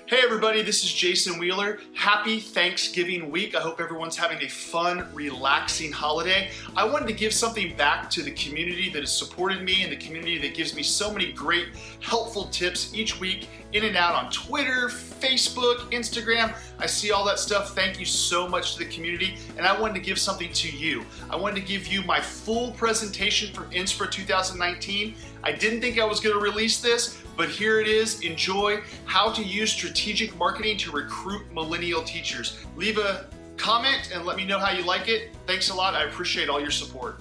Hey everybody, this is Jason Wheeler. Happy Thanksgiving week. I hope everyone's having a fun, relaxing holiday. I wanted to give something back to the community that has supported me and the community that gives me so many great, helpful tips each week in and out on Twitter, Facebook, Instagram. I see all that stuff. Thank you so much to the community. And I wanted to give something to you. I wanted to give you my full presentation for INSPRA 2019. I didn't think I was going to release this, but here it is. Enjoy how to use strategic marketing to recruit millennial teachers. Leave a comment and let me know how you like it. Thanks a lot. I appreciate all your support.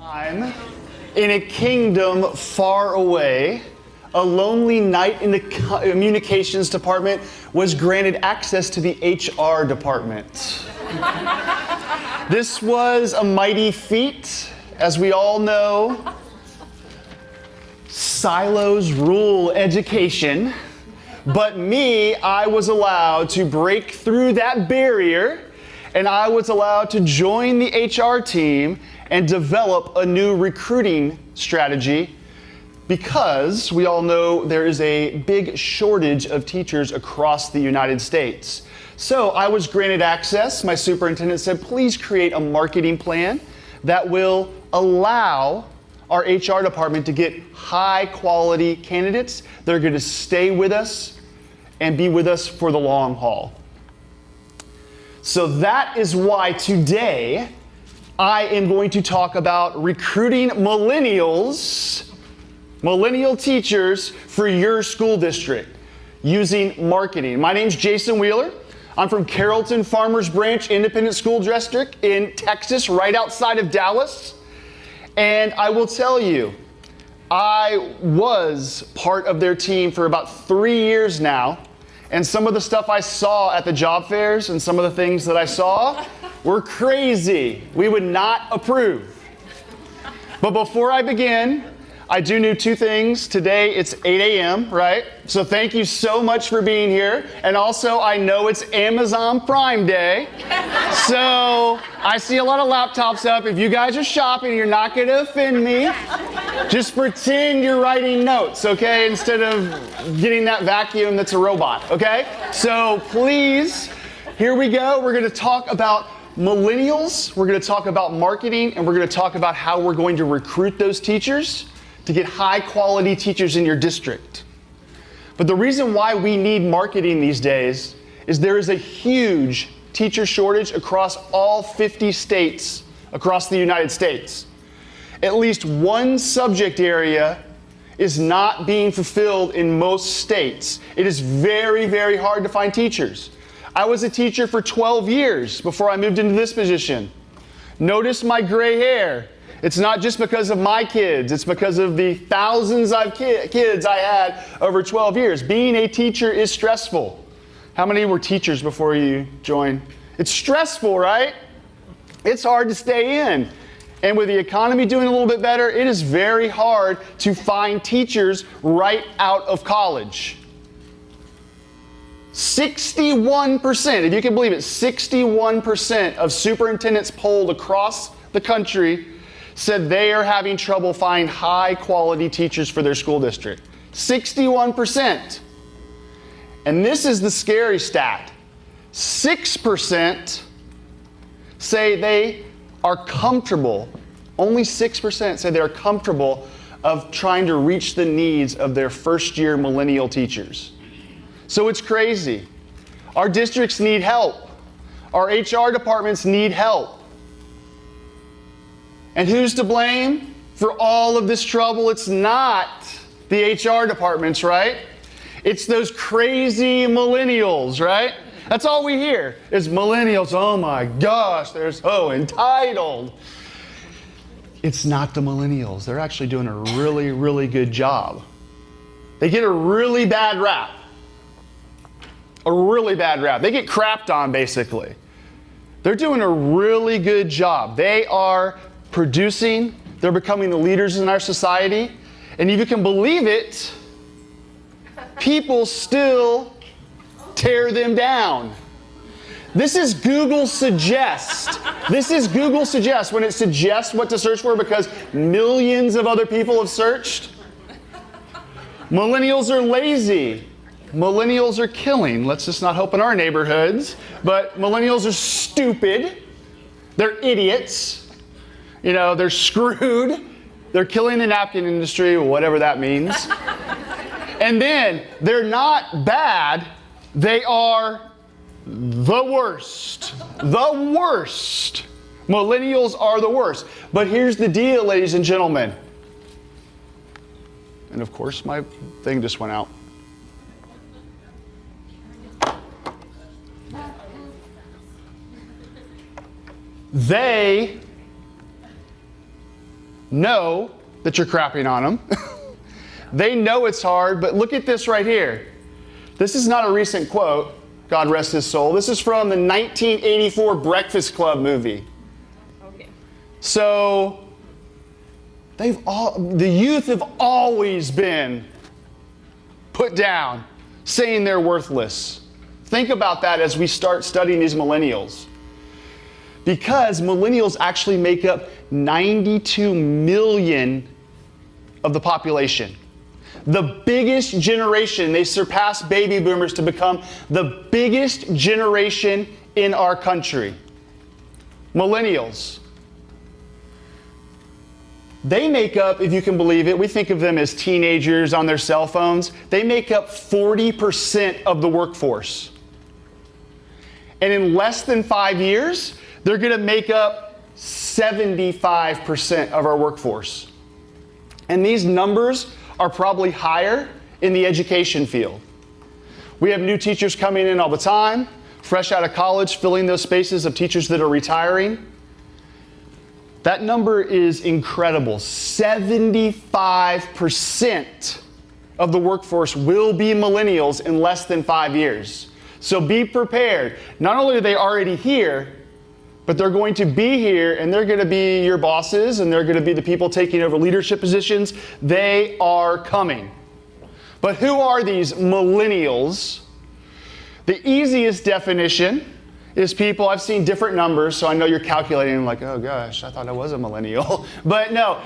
I'm in a kingdom far away. A lonely knight in the communications department was granted access to the HR department. This was a mighty feat. As we all know, silos rule education, but I was allowed to break through that barrier, and I was allowed to join the HR team and develop a new recruiting strategy, because we all know there is a big shortage of teachers across the United States. So I was granted access. My superintendent said, please create a marketing plan that will allow our HR department to get high quality candidates that are going to stay with us and be with us for the long haul. So that is why today I am going to talk about recruiting millennial teachers for your school district using marketing. My name's Jason Wheeler. I'm from Carrollton-Farmers Branch Independent School District in Texas, right outside of Dallas. And I will tell you, I was part of their team for about 3 years now, and some of the stuff I saw at the job fairs and some of the things that I saw were crazy. We would not approve. But before I begin, I do know two things. Today it's 8 a.m., right? So thank you so much for being here. And also I know it's Amazon Prime Day. So I see a lot of laptops up. If you guys are shopping, you're not going to offend me. Just pretend you're writing notes, okay? Instead of getting that vacuum that's a robot, okay? So please, here we go. We're going to talk about millennials. We're going to talk about marketing, and we're going to talk about how we're going to recruit those teachers to get high quality teachers in your district. But the reason why we need marketing these days is there is a huge teacher shortage across all 50 states across the United States. At least one subject area is not being fulfilled in most states. It is very, very hard to find teachers. I was a teacher for 12 years before I moved into this position. Notice my gray hair. It's not just because of my kids, it's because of the thousands of kids I had over 12 years. Being a teacher is stressful. How many were teachers before you joined? It's stressful, right? It's hard to stay in. And with the economy doing a little bit better, it is very hard to find teachers right out of college. 61%, if you can believe it, 61% of superintendents polled across the country said they are having trouble finding high quality teachers for their school district. 61%. And this is the scary stat. 6% say they are comfortable. Only 6% say they are comfortable of trying to reach the needs of their first year millennial teachers. So it's crazy. Our districts need help. Our HR departments need help. And who's to blame for all of this trouble? It's not the HR departments, right? It's those crazy millennials, right? That's all we hear is millennials. Oh my gosh, they're so entitled. It's not the millennials. They're actually doing a really, really good job. They get a really bad rap. A really bad rap. They get crapped on, basically. They're doing a really good job. They are producing, they're becoming the leaders in our society. And if you can believe it, people still tear them down. This is Google Suggest. This is Google Suggest when it suggests what to search for because millions of other people have searched. Millennials are lazy. Millennials are killing. Let's just not hope in our neighborhoods. But millennials are stupid. They're idiots. You know, they're screwed. They're killing the napkin industry, whatever that means. And then they're not bad. They are the worst. The worst. Millennials are the worst. But here's the deal, ladies and gentlemen. And of course, my thing just went out. They know that you're crapping on them. They know it's hard, but look at this right here. This is not a recent quote, God rest his soul. This is from the 1984 Breakfast Club movie. Okay. So, the youth have always been put down, saying they're worthless. Think about that as we start studying these millennials. Because millennials actually make up 92 million of the population. The biggest generation. They surpass baby boomers to become the biggest generation in our country. Millennials. They make up, if you can believe it, we think of them as teenagers on their cell phones. They make up 40% of the workforce. And in less than 5 years, they're going to make up 75% of our workforce. And these numbers are probably higher in the education field. We have new teachers coming in all the time, fresh out of college, filling those spaces of teachers that are retiring. That number is incredible. 75% of the workforce will be millennials in less than 5 years. So be prepared. Not only are they already here, but they're going to be here and they're going to be your bosses and they're going to be the people taking over leadership positions. They are coming. But who are these millennials? The easiest definition is people, I've seen different numbers, so I know you're calculating like, oh gosh, I thought I was a millennial. But no,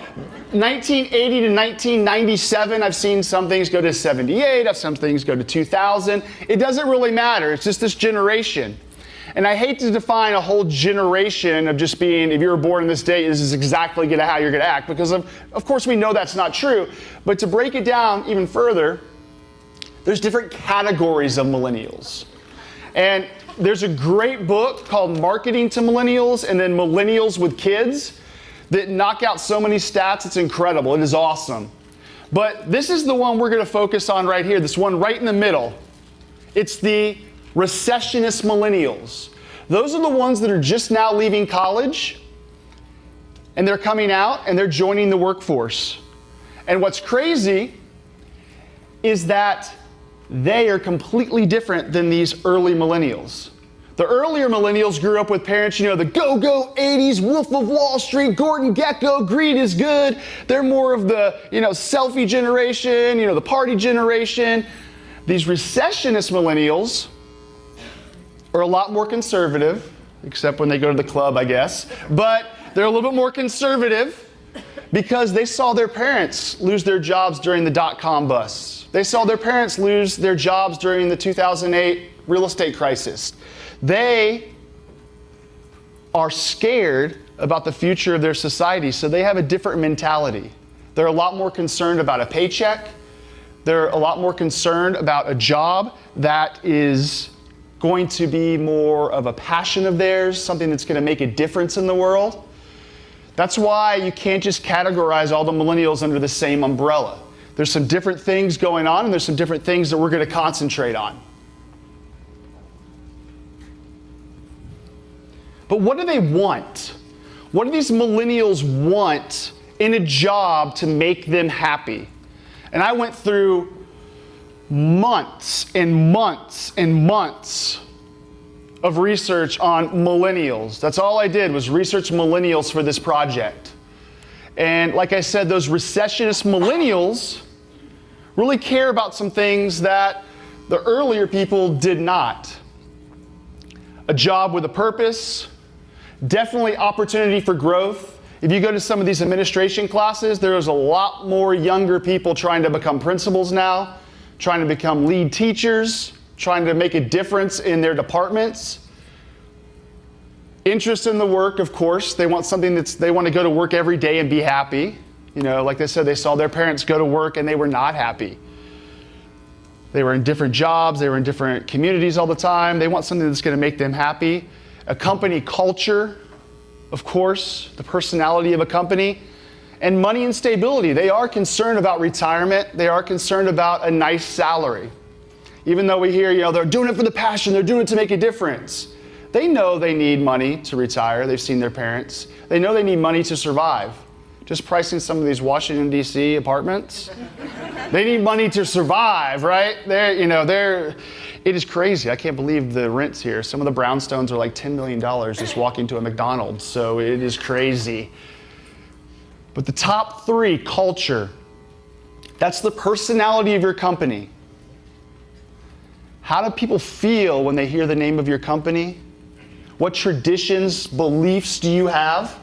1980 to 1997, I've seen some things go to 78, I've some things go to 2000. It doesn't really matter, it's just this generation. And I hate to define a whole generation of just being, if you were born in this day, this is exactly how you're gonna act, because of course we know that's not true. But to break it down even further, there's different categories of millennials. And there's a great book called Marketing to Millennials and then Millennials with Kids that knock out so many stats, it's incredible, it is awesome. But this is the one we're gonna focus on right here, this one right in the middle. It's the recessionist millennials. Those are the ones that are just now leaving college and they're coming out and they're joining the workforce. And what's crazy is that they are completely different than these early millennials. The earlier millennials grew up with parents, the go-go 80s, Wolf of Wall Street, Gordon Gekko, greed is good. They're more of the, selfie generation, the party generation. These recessionist millennials are a lot more conservative, except when they go to the club, I guess. But they're a little bit more conservative because they saw their parents lose their jobs during the dot-com bust. They saw their parents lose their jobs during the 2008 real estate crisis. They are scared about the future of their society, so they have a different mentality. They're a lot more concerned about a paycheck. They're a lot more concerned about a job that is going to be more of a passion of theirs, something that's going to make a difference in the world. That's why you can't just categorize all the millennials under the same umbrella. There's some different things going on, and there's some different things that we're going to concentrate on. But what do they want? What do these millennials want in a job to make them happy? And I went through months and months and months of research on millennials. That's all I did was research millennials for this project. And like I said, those recessionist millennials really care about some things that the earlier people did not. A job with a purpose, definitely opportunity for growth. If you go to some of these administration classes, there's a lot more younger people trying to become principals now. trying to become lead teachers, trying to make a difference in their departments. Interest in the work, of course. They want something they want to go to work every day and be happy. You know, like they said, they saw their parents go to work and they were not happy. They were in different jobs, they were in different communities all the time. They want something that's going to make them happy. A company culture, of course, the personality of a company, and money and stability. They are concerned about retirement. They are concerned about a nice salary. Even though we hear, you know, they're doing it for the passion, they're doing it to make a difference. They know they need money to retire. They've seen their parents. They know they need money to survive. Just pricing some of these Washington, D.C. apartments. They need money to survive, right? It is crazy. I can't believe the rents here. Some of the brownstones are like $10 million just walking to a McDonald's. So it is crazy. But the top three, culture, that's the personality of your company. How do people feel when they hear the name of your company? What traditions, beliefs do you have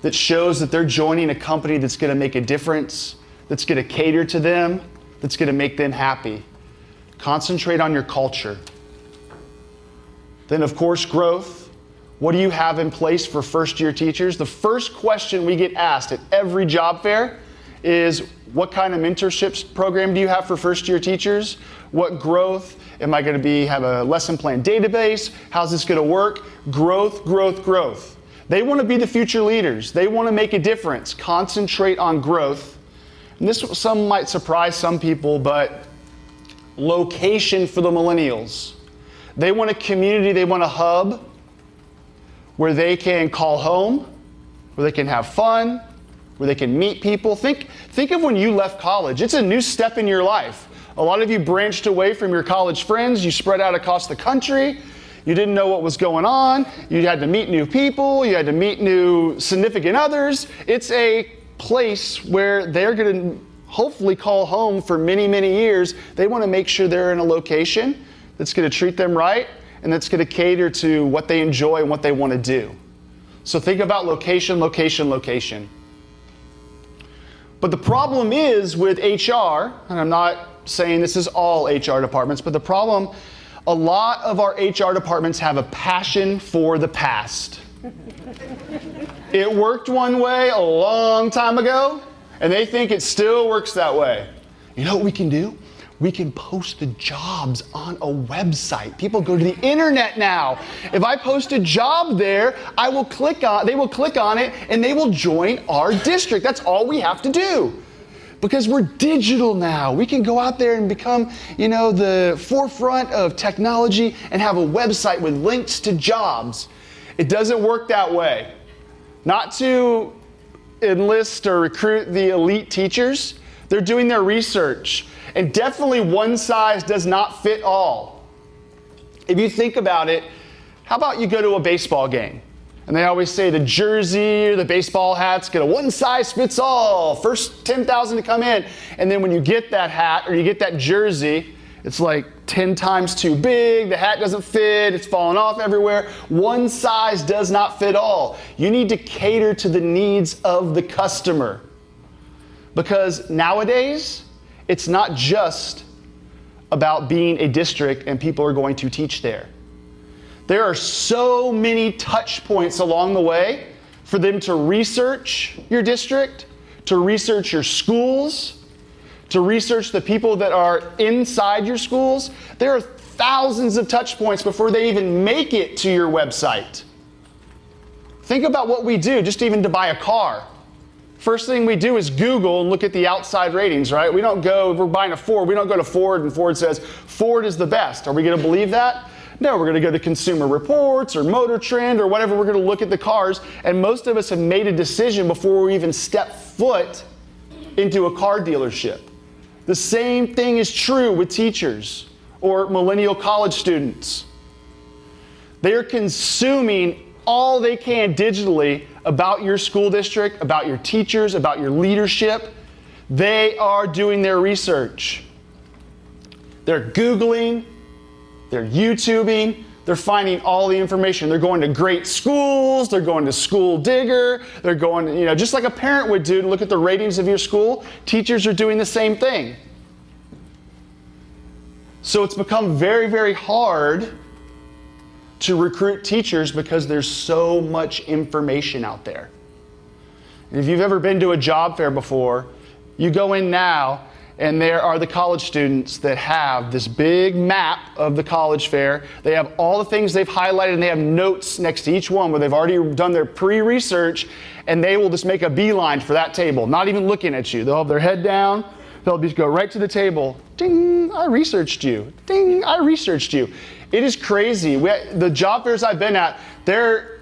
that shows that they're joining a company that's going to make a difference, that's going to cater to them, that's going to make them happy? Concentrate on your culture. Then, of course, growth. What do you have in place for first-year teachers? The first question we get asked at every job fair is, what kind of mentorship program do you have for first-year teachers? What growth? Am I going to have a lesson plan database? How's this going to work? Growth, growth, growth. They want to be the future leaders. They want to make a difference. Concentrate on growth. And this some might surprise some people, but location for the millennials. They want a community, they want a hub where they can call home, where they can have fun, where they can meet people. Think of when you left college. It's a new step in your life. A lot of you branched away from your college friends. You spread out across the country. You didn't know what was going on. You had to meet new people. You had to meet new significant others. It's a place where they're going to hopefully call home for many, many years. They want to make sure they're in a location that's going to treat them right and that's going to cater to what they enjoy and what they want to do. So think about location, location, location. But the problem is with HR, and I'm not saying this is all HR departments, but the problem, a lot of our HR departments have a passion for the past. It worked one way a long time ago, and they think it still works that way. You know what we can do? We can post the jobs on a website. People go to the internet now. If I post a job there, they will click on it, and they will join our district. That's all we have to do. Because we're digital now. We can go out there and become, the forefront of technology and have a website with links to jobs. It doesn't work that way. Not to enlist or recruit the elite teachers. They're doing their research. And definitely one size does not fit all. If you think about it, how about you go to a baseball game? And they always say the jersey or the baseball hat's get a one size fits all. First 10,000 to come in. And then when you get that hat or you get that jersey, it's like 10 times too big. The hat doesn't fit. It's falling off everywhere. One size does not fit all. You need to cater to the needs of the customer. Because nowadays, it's not just about being a district and people are going to teach there. There are so many touch points along the way for them to research your district, to research your schools, to research the people that are inside your schools. There are thousands of touch points before they even make it to your website. Think about what we do just even to buy a car. First thing we do is Google and look at the outside ratings, right? If we're buying a Ford, we don't go to Ford and Ford says, Ford is the best. Are we going to believe that? No, we're going to go to Consumer Reports or Motor Trend or whatever. We're going to look at the cars, and most of us have made a decision before we even step foot into a car dealership. The same thing is true with teachers or millennial college students. They are consuming all they can digitally about your school district, about your teachers, about your leadership. They are doing their research. They're Googling. They're YouTubing, they're finding all the information. They're going to great schools, they're going to School Digger, they're going, just like a parent would do to look at the ratings of your school, teachers are doing the same thing. So it's become very, very hard to recruit teachers because there's so much information out there. And if you've ever been to a job fair before, you go in now and there are the college students that have this big map of the college fair. They have all the things they've highlighted and they have notes next to each one where they've already done their pre-research, and they will just make a beeline for that table, not even looking at you. They'll have their head down. They'll just go right to the table. Ding, I researched you. Ding, I researched you. It is crazy. The job fairs I've been at,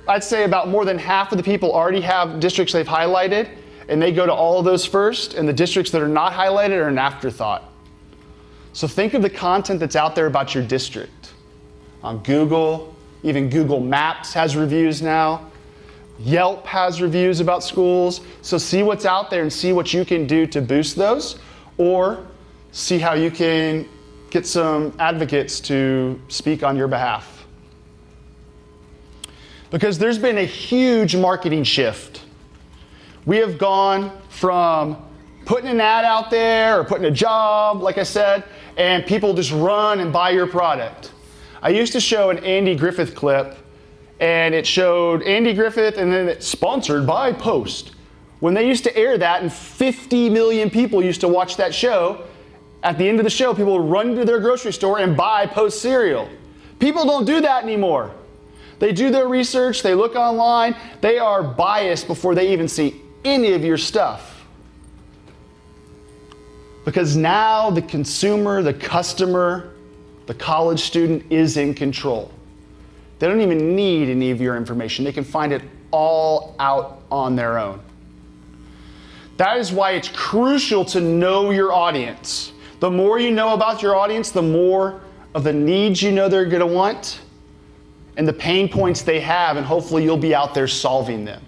I'd say about more than half of the people already have districts they've highlighted, and they go to all of those first, and the districts that are not highlighted are an afterthought. So think of the content that's out there about your district. On Google, even Google Maps has reviews now. Yelp has reviews about schools. So see what's out there and see what you can do to boost those, or see how you can get some advocates to speak on your behalf. Because there's been a huge marketing shift. We have gone from putting an ad out there or putting a job, like I said, and people just run and buy your product. I used to show an Andy Griffith clip, and it showed Andy Griffith and then it's sponsored by Post. When they used to air that and 50 million people used to watch that show, at the end of the show, people would run to their grocery store and buy Post cereal. People don't do that anymore. They do their research, they look online, they are biased before they even see any of your stuff. Because now the consumer, the customer, the college student is in control. They don't even need any of your information. They can find it all out on their own. That is why it's crucial to know your audience. The more you know about your audience, the more of the needs you know they're going to want and the pain points they have, and hopefully you'll be out there solving them.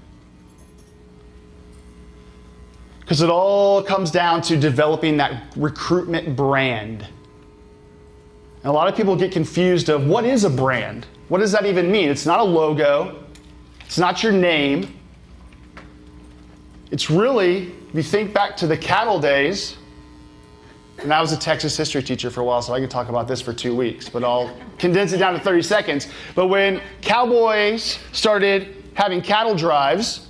Because it all comes down to developing that recruitment brand. And a lot of people get confused of what is a brand? What does that even mean? It's not a logo. It's not your name. It's really, if you think back to the cattle days, and I was a Texas history teacher for a while, so I could talk about this for 2 weeks, but I'll condense it down to 30 seconds. But when cowboys started having cattle drives,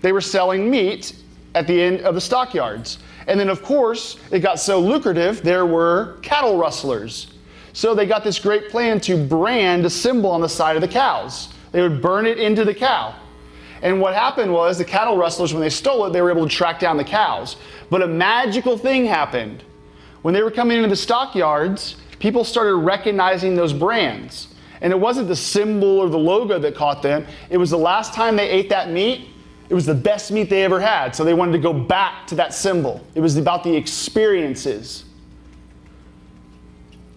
they were selling meat at the end of the stockyards. And then, of course, it got so lucrative, there were cattle rustlers. So they got this great plan to brand a symbol on the side of the cows. They would burn it into the cow. And what happened was the cattle rustlers, when they stole it, they were able to track down the cows. But a magical thing happened. When they were coming into the stockyards, people started recognizing those brands. And it wasn't the symbol or the logo that caught them. It was the last time they ate that meat, it was the best meat they ever had. So they wanted to go back to that symbol. It was about the experiences.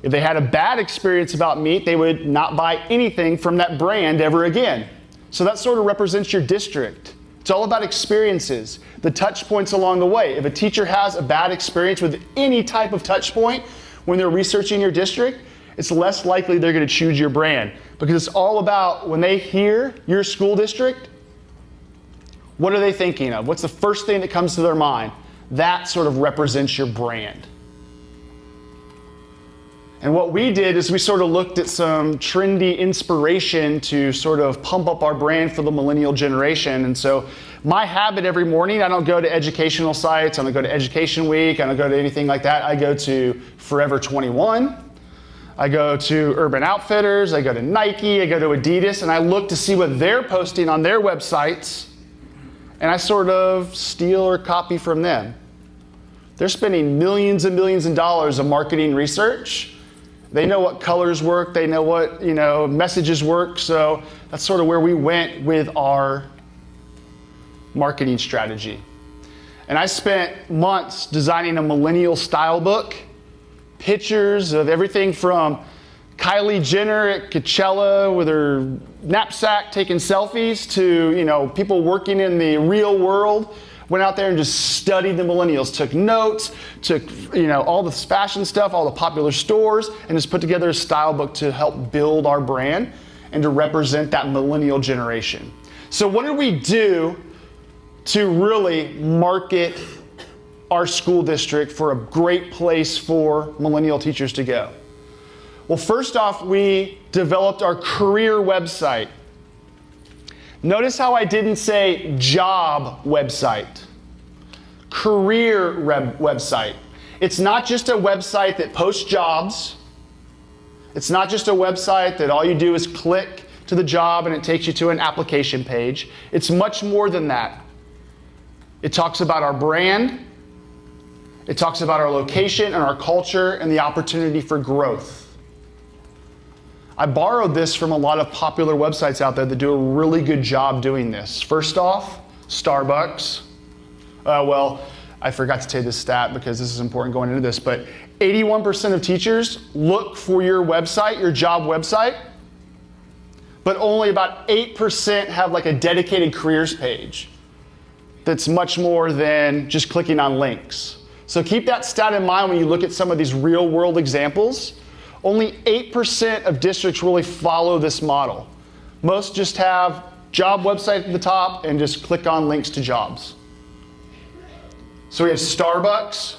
If they had a bad experience about meat, they would not buy anything from that brand ever again. So that sort of represents your district. It's all about experiences, the touch points along the way. If a teacher has a bad experience with any type of touch point when they're researching your district, it's less likely they're going to choose your brand. Because it's all about when they hear your school district, what are they thinking of? What's the first thing that comes to their mind? That sort of represents your brand. And what we did is we sort of looked at some trendy inspiration to sort of pump up our brand for the millennial generation. And so my habit every morning, I don't go to educational sites, I don't go to Education Week, I don't go to anything like that. I go to Forever 21, I go to Urban Outfitters, I go to Nike, I go to Adidas, and I look to see what they're posting on their websites, and I sort of steal or copy from them. They're spending millions and millions of dollars on marketing research. They know what colors work, they know what messages work, so that's sort of where we went with our marketing strategy. And I spent months designing a millennial style book, pictures of everything from Kylie Jenner at Coachella with her knapsack taking selfies to people working in the real world. Went out there and just studied the millennials, took notes, took all the fashion stuff, all the popular stores, and just put together a style book to help build our brand and to represent that millennial generation. So what did we do to really market our school district for a great place for millennial teachers to go? Well, first off, we developed our career website. Notice how I didn't say job website. Career website. It's not just a website that posts jobs. It's not just a website that all you do is click to the job and it takes you to an application page. It's much more than that. It talks about our brand. It talks about our location and our culture and the opportunity for growth. I borrowed this from a lot of popular websites out there that do a really good job doing this. First off, Starbucks. Well, I forgot to tell you this stat because this is important going into this, but 81% of teachers look for your website, your job website, but only about 8% have like a dedicated careers page that's much more than just clicking on links. So keep that stat in mind when you look at some of these real world examples. Only 8% of districts really follow this model. Most just have job website at the top and just click on links to jobs. So we have Starbucks.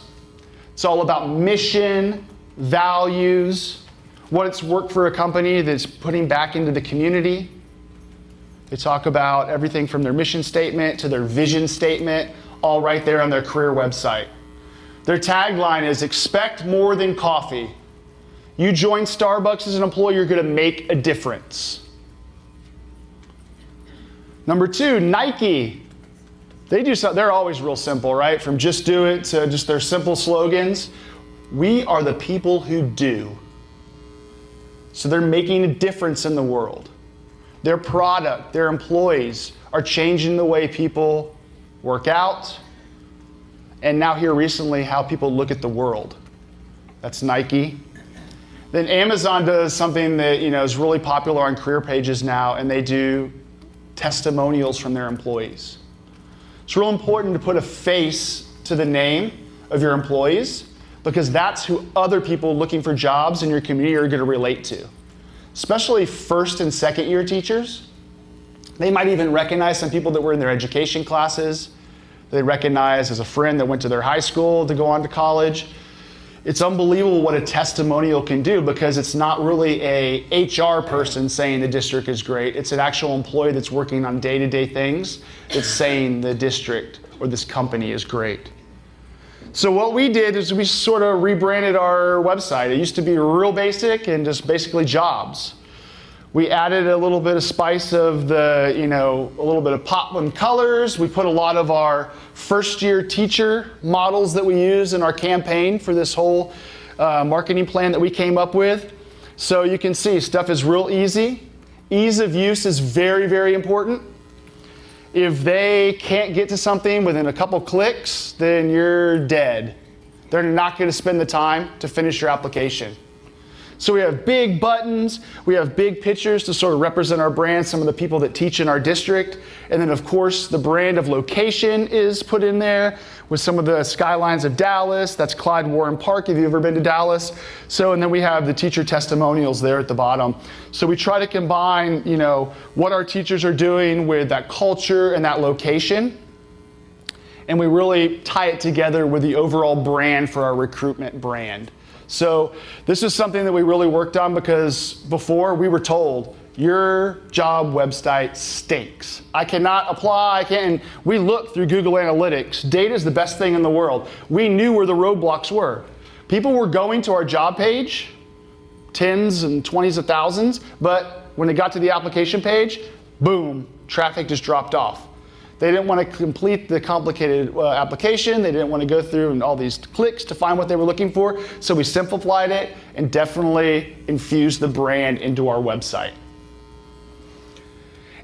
It's all about mission, values, what it's worked for a company that's putting back into the community. They talk about everything from their mission statement to their vision statement, all right there on their career website. Their tagline is expect more than coffee. You join Starbucks as an employee, you're going to make a difference. Number 2, Nike. They do something, they're always real simple, right? From just do it to just their simple slogans. We are the people who do. So they're making a difference in the world. Their product, their employees are changing the way people work out. And now here recently, how people look at the world. That's Nike. Then Amazon does something that is really popular on career pages now, and they do testimonials from their employees. It's real important to put a face to the name of your employees because that's who other people looking for jobs in your community are going to relate to. Especially first and second year teachers. They might even recognize some people that were in their education classes. They recognize as a friend that went to their high school to go on to college. It's unbelievable what a testimonial can do because it's not really a HR person saying the district is great. It's an actual employee that's working on day-to-day things that's saying the district or this company is great. So what we did is we sort of rebranded our website. It used to be real basic and just basically jobs. We added a little bit of spice of a little bit of pop and colors. We put a lot of our first year teacher models that we use in our campaign for this whole marketing plan that we came up with. So you can see stuff is real easy. Ease of use is very, very important. If they can't get to something within a couple clicks, then you're dead. They're not going to spend the time to finish your application. So we have big buttons, we have big pictures to sort of represent our brand, some of the people that teach in our district. And then of course the brand of location is put in there with some of the skylines of Dallas. That's Clyde Warren Park if you've ever been to Dallas. So, and then we have the teacher testimonials there at the bottom. So we try to combine, what our teachers are doing with that culture and that location. And we really tie it together with the overall brand for our recruitment brand. So this is something that we really worked on because before we were told, your job website stinks. I cannot apply, and we looked through Google Analytics. Data is the best thing in the world. We knew where the roadblocks were. People were going to our job page, tens and 20s of thousands, but when they got to the application page, boom, traffic just dropped off. They didn't want to complete the complicated application. They didn't want to go through and all these clicks to find what they were looking for. So we simplified it and definitely infused the brand into our website.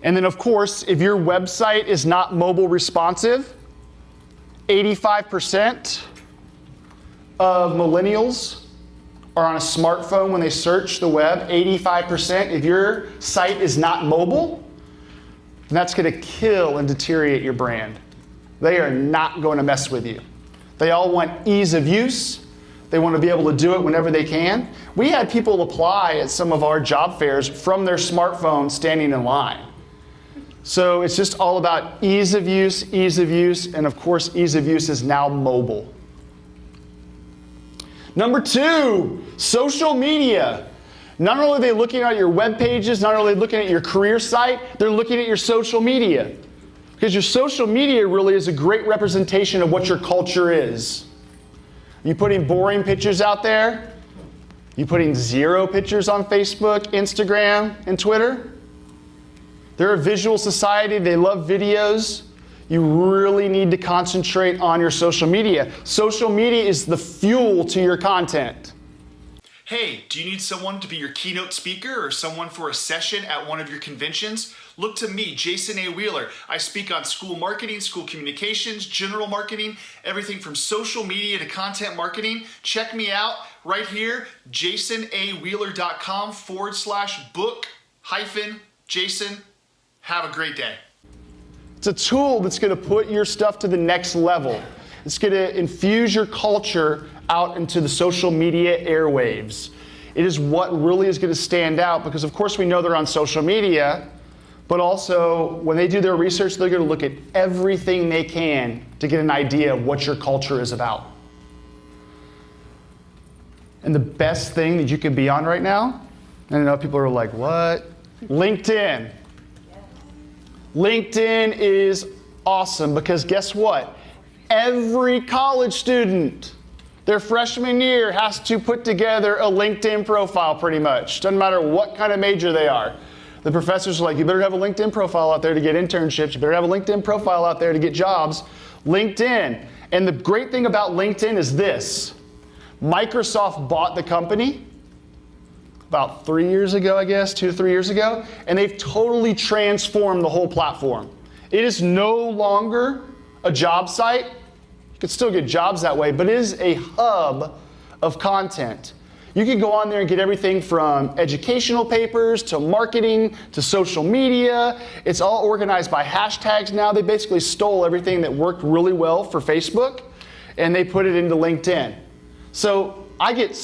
And then of course, if your website is not mobile responsive, 85% of millennials are on a smartphone when they search the web. 85%. If your site is not mobile, and that's going to kill and deteriorate your brand. They are not going to mess with you. They all want ease of use. They want to be able to do it whenever they can. We had people apply at some of our job fairs from their smartphone standing in line. So it's just all about ease of use, and of course, ease of use is now mobile. Number 2, social media. Not only are they looking at your web pages, not only are they looking at your career site, they're looking at your social media. Because your social media really is a great representation of what your culture is. You putting boring pictures out there? You putting 0 pictures on Facebook, Instagram, and Twitter? They're a visual society. They love videos. You really need to concentrate on your social media. Social media is the fuel to your content. Hey, do you need someone to be your keynote speaker or someone for a session at one of your conventions? Look to me, Jason A. Wheeler. I speak on school marketing, school communications, general marketing, everything from social media to content marketing. Check me out right here, jasonawheeler.com/book-Jason. Have a great day. It's a tool that's going to put your stuff to the next level. It's going to infuse your culture out into the social media airwaves. It is what really is going to stand out because, of course, we know they're on social media, but also when they do their research, they're going to look at everything they can to get an idea of what your culture is about. And the best thing that you can be on right now, and I know people are like, what? LinkedIn. LinkedIn is awesome because guess what? Every college student, their freshman year has to put together a LinkedIn profile pretty much. Doesn't matter what kind of major they are. The professors are like, you better have a LinkedIn profile out there to get internships. You better have a LinkedIn profile out there to get jobs. LinkedIn. And the great thing about LinkedIn is this. Microsoft bought the company about 3 years ago, I guess, 2 to 3 years ago, and they've totally transformed the whole platform. It is no longer a job site. You can still get jobs that way, but it is a hub of content. You can go on there and get everything from educational papers to marketing to social media. It's all organized by hashtags now. They basically stole everything that worked really well for Facebook and they put it into LinkedIn. So I get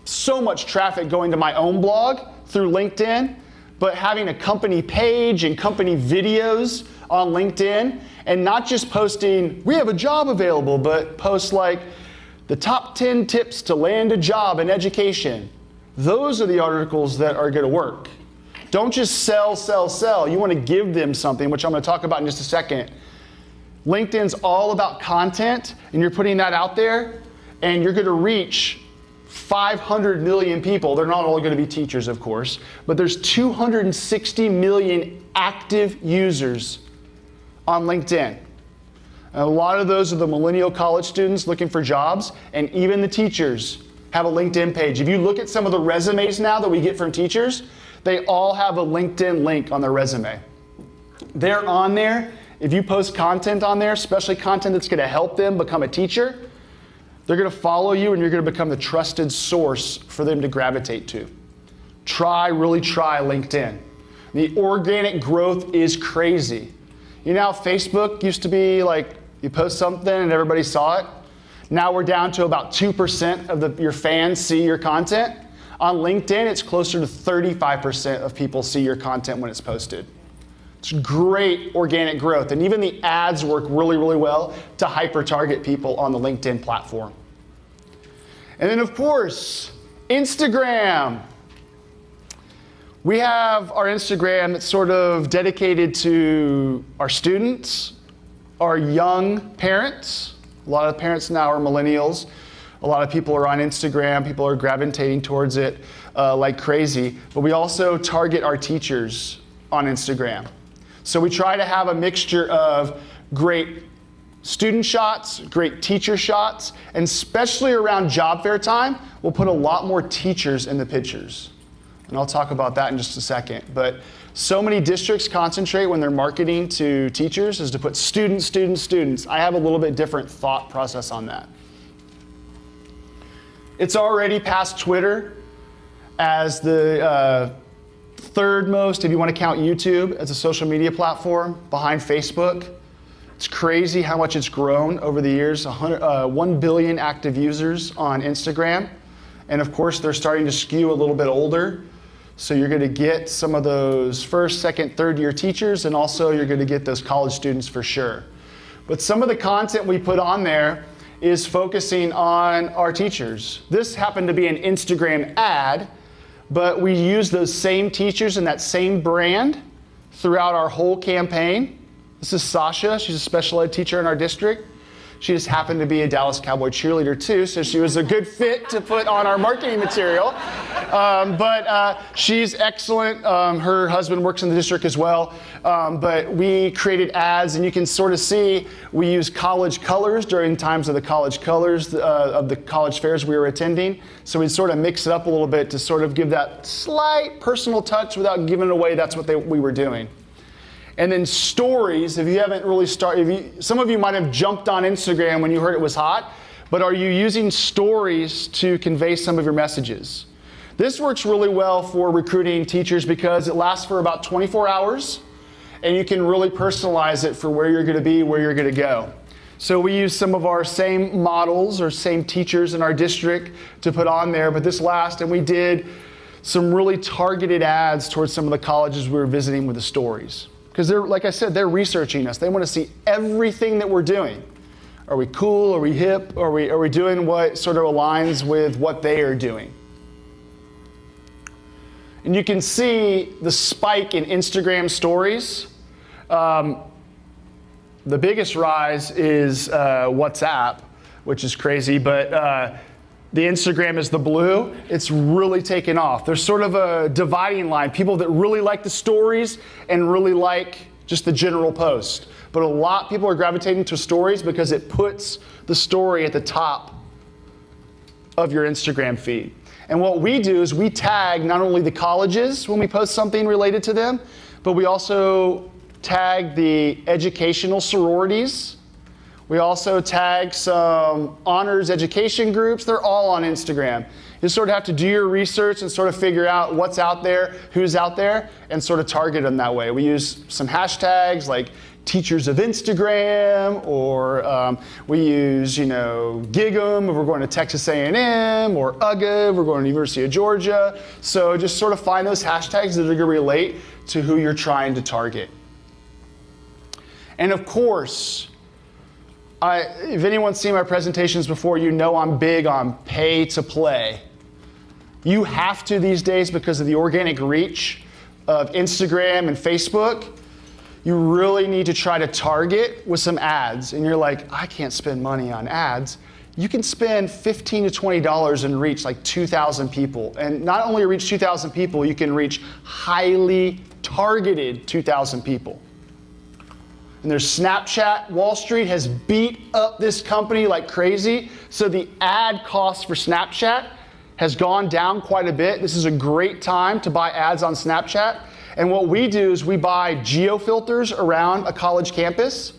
so much traffic going to my own blog through LinkedIn, but having a company page and company videos on LinkedIn and not just posting, we have a job available, but post like the top 10 tips to land a job in education. Those are the articles that are going to work. Don't just sell, sell, sell. You want to give them something, which I'm going to talk about in just a second. LinkedIn's all about content, and you're putting that out there, and you're going to reach 500 million people. They're not all going to be teachers, of course, but there's 260 million active users on LinkedIn. And a lot of those are the millennial college students looking for jobs, and even the teachers have a LinkedIn page. If you look at some of the resumes now that we get from teachers, they all have a LinkedIn link on their resume. They're on there. If you post content on there, especially content that's going to help them become a teacher, they're going to follow you and you're going to become the trusted source for them to gravitate to. Really try LinkedIn. The organic growth is crazy. You know how Facebook used to be like you post something and everybody saw it? Now we're down to about 2% of your fans see your content. On LinkedIn, it's closer to 35% of people see your content when it's posted. It's great organic growth. And even the ads work really, really well to hyper-target people on the LinkedIn platform. And then, of course, Instagram. We have our Instagram that's sort of dedicated to our students, our young parents. A lot of parents now are millennials. A lot of people are on Instagram. People are gravitating towards it like crazy. But we also target our teachers on Instagram. So we try to have a mixture of great student shots, great teacher shots, and especially around job fair time, we'll put a lot more teachers in the pictures. And I'll talk about that in just a second. But so many districts concentrate when they're marketing to teachers is to put students, students, students. I have a little bit different thought process on that. It's already past Twitter as the third most, if you want to count YouTube as a social media platform, behind Facebook. It's crazy how much it's grown over the years. 1 billion active users on Instagram. And of course, they're starting to skew a little bit older. So you're going to get some of those first, second, third year teachers, and also you're going to get those college students for sure. But some of the content we put on there is focusing on our teachers. This happened to be an Instagram ad but we use those same teachers and that same brand throughout our whole campaign. This is Sasha. She's a special ed teacher in our district. She just happened to be a Dallas Cowboy cheerleader too, so she was a good fit to put on our marketing material. But she's excellent. Her husband works in the district as well. But we created ads, and you can sort of see we use college colors during times of the college colors of the college fairs we were attending. So we sort of mix it up a little bit to sort of give that slight personal touch without giving it away. That's what we were doing. And then stories, if you haven't really started, some of you might have jumped on Instagram when you heard it was hot, but are you using stories to convey some of your messages? This works really well for recruiting teachers because it lasts for about 24 hours, and you can really personalize it for where you're going to be, where you're going to go. So we use some of our same models or same teachers in our district to put on there, but this last, and we did some really targeted ads towards some of the colleges we were visiting with the stories. Because they're, like I said, they're researching us. They want to see everything that we're doing. Are we cool? Are we hip? Are we doing what sort of aligns with what they are doing? And you can see the spike in Instagram stories. The biggest rise is WhatsApp, which is crazy, but the Instagram is the blue. It's really taken off. There's sort of a dividing line. People that really like the stories and really like just the general post. But a lot of people are gravitating to stories because it puts the story at the top of your Instagram feed. And what we do is we tag not only the colleges when we post something related to them, but we also tag the educational sororities. We also tag some honors education groups. They're all on Instagram. You sort of have to do your research and sort of figure out what's out there, who's out there, and sort of target them that way. We use some hashtags like Teachers of Instagram, or we use, gig 'em if we're going to Texas A&M, or UGA if we're going to University of Georgia. So just sort of find those hashtags that are going to relate to who you're trying to target. And of course, if anyone's seen my presentations before, you know I'm big on pay to play. You have to these days because of the organic reach of Instagram and Facebook. You really need to try to target with some ads. And you're like, I can't spend money on ads. You can spend $15 to $20 and reach like 2,000 people. And not only reach 2,000 people, you can reach highly targeted 2,000 people. And there's Snapchat. Wall Street has beat up this company like crazy. So the ad cost for Snapchat has gone down quite a bit. This is a great time to buy ads on Snapchat. And what we do is we buy geo-filters around a college campus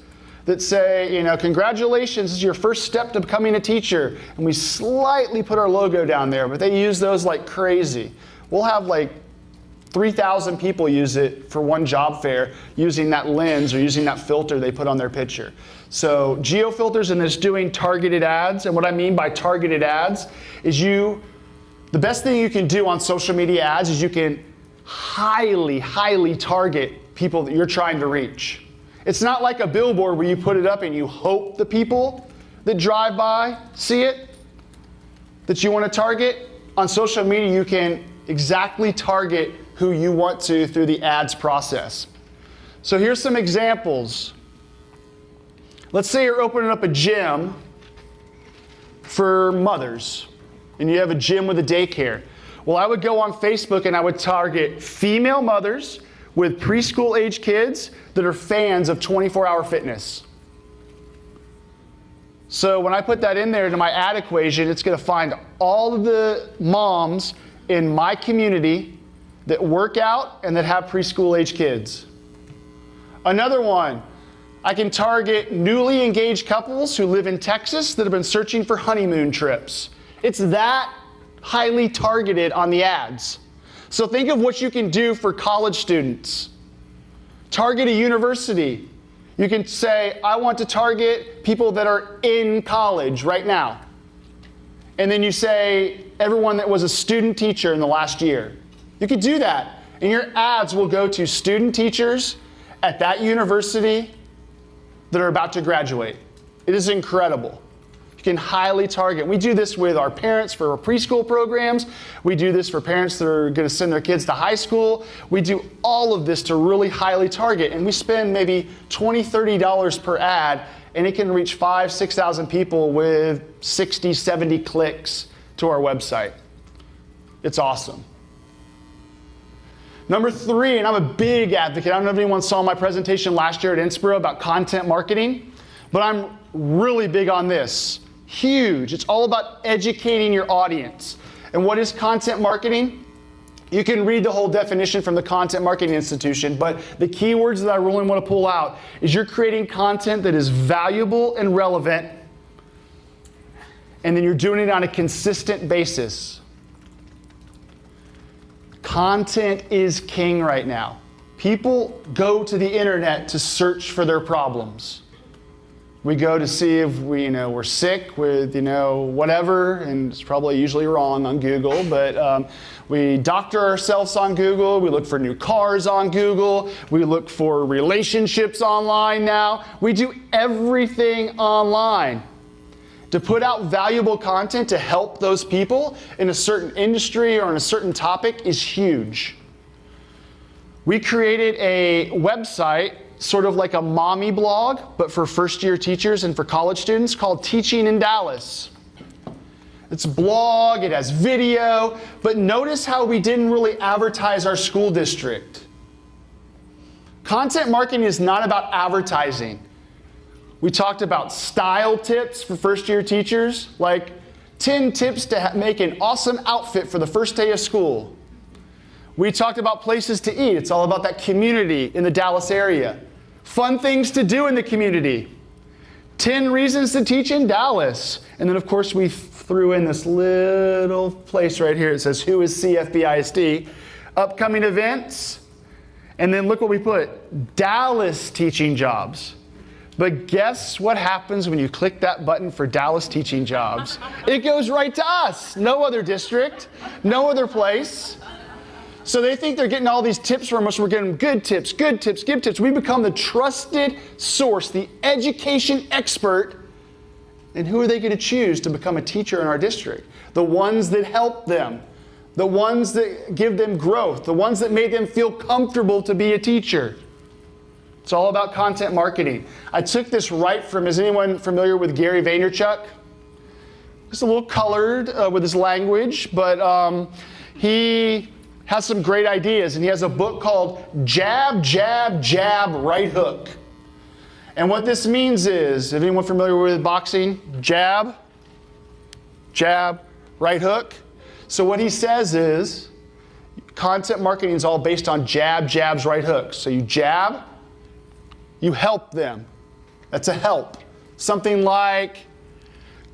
that say, congratulations, this is your first step to becoming a teacher. And we slightly put our logo down there, but they use those like crazy. We'll have like 3,000 people use it for one job fair using that lens or using that filter they put on their picture. So geo-filters, and it's doing targeted ads. And what I mean by targeted ads is the best thing you can do on social media ads is you can highly target people that you're trying to reach. It's not like a billboard where you put it up and you hope the people that drive by see it, that you want to target. On social media, you can exactly target who you want to through the ads process. So here's some examples. Let's say you're opening up a gym for mothers, and you have a gym with a daycare. Well, I would go on Facebook and I would target female mothers with preschool age kids that are fans of 24-hour fitness. So when I put that in there to my ad equation, it's going to find all of the moms in my community that work out and that have preschool age kids. Another one, I can target newly engaged couples who live in Texas that have been searching for honeymoon trips. It's that highly targeted on the ads. So think of what you can do for college students. Target a university. You can say, I want to target people that are in college right now. And then you say, everyone that was a student teacher in the last year. You could do that. And your ads will go to student teachers at that university that are about to graduate. It is incredible. You can highly target. We do this with our parents for our preschool programs. We do this for parents that are going to send their kids to high school. We do all of this to really highly target. And we spend maybe $20, $30 per ad, and it can reach 5,000, 6,000 people with 60, 70 clicks to our website. It's awesome. Number 3, and I'm a big advocate. I don't know if anyone saw my presentation last year at Inspiro about content marketing, but I'm really big on this. Huge. It's all about educating your audience. And what is content marketing? You can read the whole definition from the Content Marketing Institution, but the keywords that I really want to pull out is you're creating content that is valuable and relevant, and then you're doing it on a consistent basis. Content is king right now. People go to the internet to search for their problems. We go to see if we're sick with whatever, and it's probably usually wrong on Google, but we doctor ourselves on Google. We look for new cars on Google. We look for relationships online now. We do everything online. To put out valuable content to help those people in a certain industry or in a certain topic is huge. We created a website, sort of like a mommy blog, but for first-year teachers and for college students, called Teaching in Dallas. It's a blog, it has video, but notice how we didn't really advertise our school district. Content marketing is not about advertising. We talked about style tips for first-year teachers, like 10 tips to make an awesome outfit for the first day of school. We talked about places to eat. It's all about that community in the Dallas area. Fun things to do in the community. 10 reasons to teach in Dallas. And then, of course, we threw in this little place right here. It says, who is CFBISD? Upcoming events. And then look what we put. Dallas teaching jobs. But guess what happens when you click that button for Dallas teaching jobs? It goes right to us. No other district. No other place. So they think they're getting all these tips from us. We're getting good tips, good tips, good tips. We become the trusted source, the education expert. And who are they going to choose to become a teacher in our district? The ones that help them, the ones that give them growth, the ones that made them feel comfortable to be a teacher. It's all about content marketing. I took this right from, is anyone familiar with Gary Vaynerchuk? Just a little colored with his language, but he has some great ideas, and he has a book called Jab, Jab, Jab, Right Hook. And what this means is, if anyone familiar with boxing, jab, jab, right hook. So what he says is, content marketing is all based on jab, jabs, right hooks. So you jab, you help them. That's a help. Something like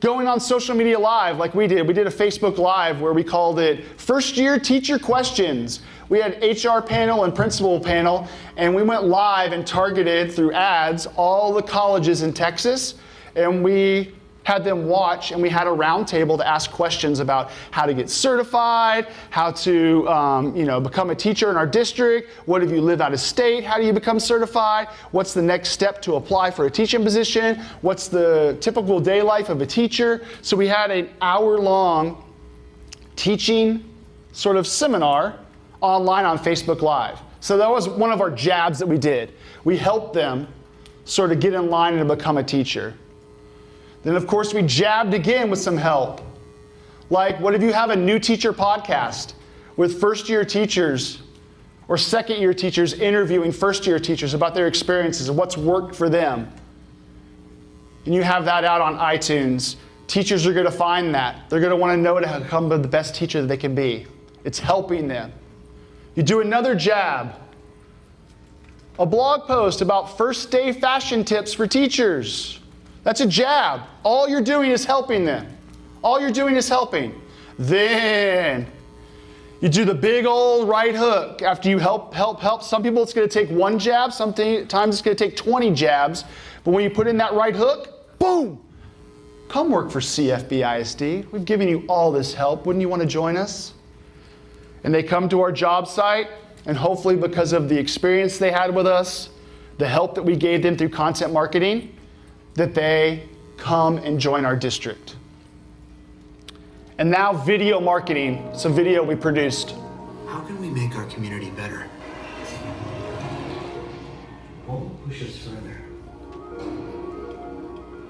going on social media live like we did. We did a Facebook Live where we called it First Year Teacher Questions. We had HR panel and principal panel, and we went live and targeted through ads all the colleges in Texas, and we had them watch, and we had a round table to ask questions about how to get certified, how to become a teacher in our district, what if you live out of state, how do you become certified, what's the next step to apply for a teaching position, what's the typical day life of a teacher. So we had an hour-long teaching sort of seminar online on Facebook Live. So that was one of our jabs that we did. We helped them sort of get in line and become a teacher. Then, of course, we jabbed again with some help. Like, what if you have a new teacher podcast with first-year teachers or second-year teachers interviewing first-year teachers about their experiences and what's worked for them? And you have that out on iTunes. Teachers are going to find that. They're going to want to know how to become the best teacher that they can be. It's helping them. You do another jab. A blog post about first-day fashion tips for teachers. That's a jab. All you're doing is helping them. All you're doing is helping. Then you do the big old right hook. After you help. Some people it's going to take one jab. Sometimes it's going to take 20 jabs. But when you put in that right hook, boom! Come work for CFBISD. We've given you all this help. Wouldn't you want to join us? And they come to our job site, and hopefully because of the experience they had with us, the help that we gave them through content marketing, that they come and join our district. And now video marketing, some video we produced. How can we make our community better? What will push us further?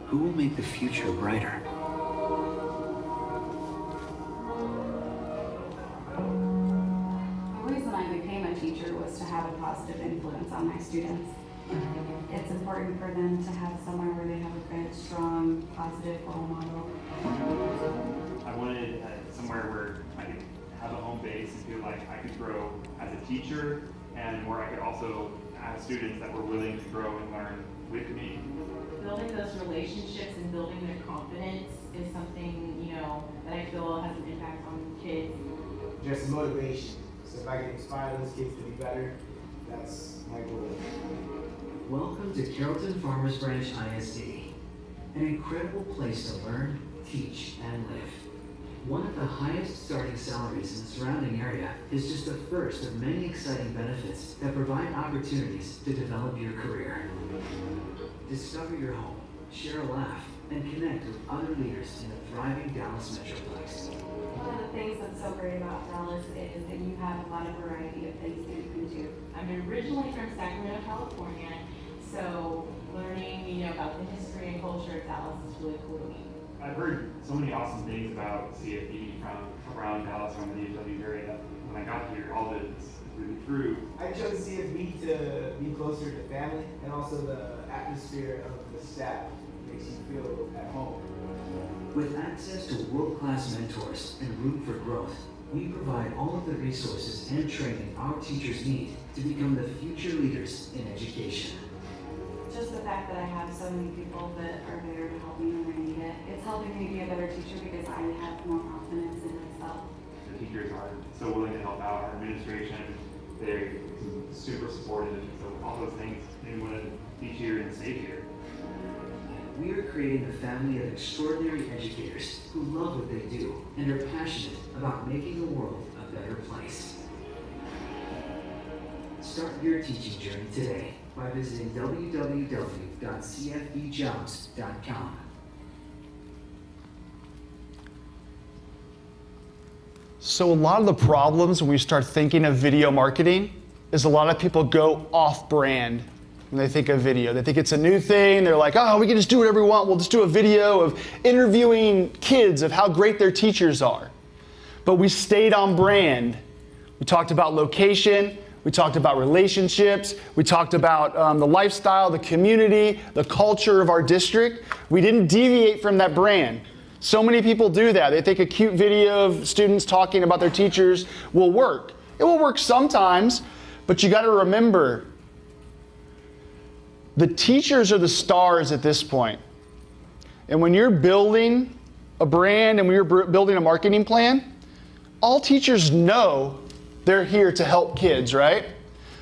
Who will make the future brighter? The reason I became a teacher was to have a positive influence on my students. It's important for them to have somewhere where they have a good, strong, positive role model. I wanted somewhere where I could have a home base and feel like I could grow as a teacher, and where I could also have students that were willing to grow and learn with me. Building those relationships and building their confidence is something, that I feel has an impact on kids. Just motivation. So if I can inspire those kids to be better, that's my goal. Welcome to Carrollton-Farmers Branch ISD, an incredible place to learn, teach, and live. One of the highest starting salaries in the surrounding area is just the first of many exciting benefits that provide opportunities to develop your career. Discover your home, share a laugh, and connect with other leaders in the thriving Dallas Metroplex. One of the things that's so great about Dallas is that you have a lot of variety of things that you can do. I'm originally from Sacramento, California, so learning, about the history and culture of Dallas is really cool to me. I've heard so many awesome things about CFB from around Dallas, around the DFW area. When I got here, all of it's really true. I chose CFB to be closer to family, and also the atmosphere of the staff makes you feel at home. With access to world-class mentors and room for growth, we provide all of the resources and training our teachers need to become the future leaders in education. Just the fact that I have so many people that are there to help me when I need it, it's helping me be a better teacher because I have more confidence in myself. The teachers are so willing to help out. Our administration, they're super supportive. So all those things, they want to teach here and stay here. We are creating a family of extraordinary educators who love what they do and are passionate about making the world a better place. Start your teaching journey today by visiting www.cfbjobs.com. So a lot of the problems when we start thinking of video marketing is a lot of people go off-brand when they think of video. They think it's a new thing. They're like, oh, we can just do whatever we want. We'll just do a video of interviewing kids of how great their teachers are. But we stayed on brand. We talked about location. We talked about relationships. We talked about the lifestyle, the community, the culture of our district. We didn't deviate from that brand. So many people do that. They think a cute video of students talking about their teachers will work. It will work sometimes, but you got to remember, the teachers are the stars at this point. And when you're building a brand and when you're building a marketing plan, all teachers know they're here to help kids, right?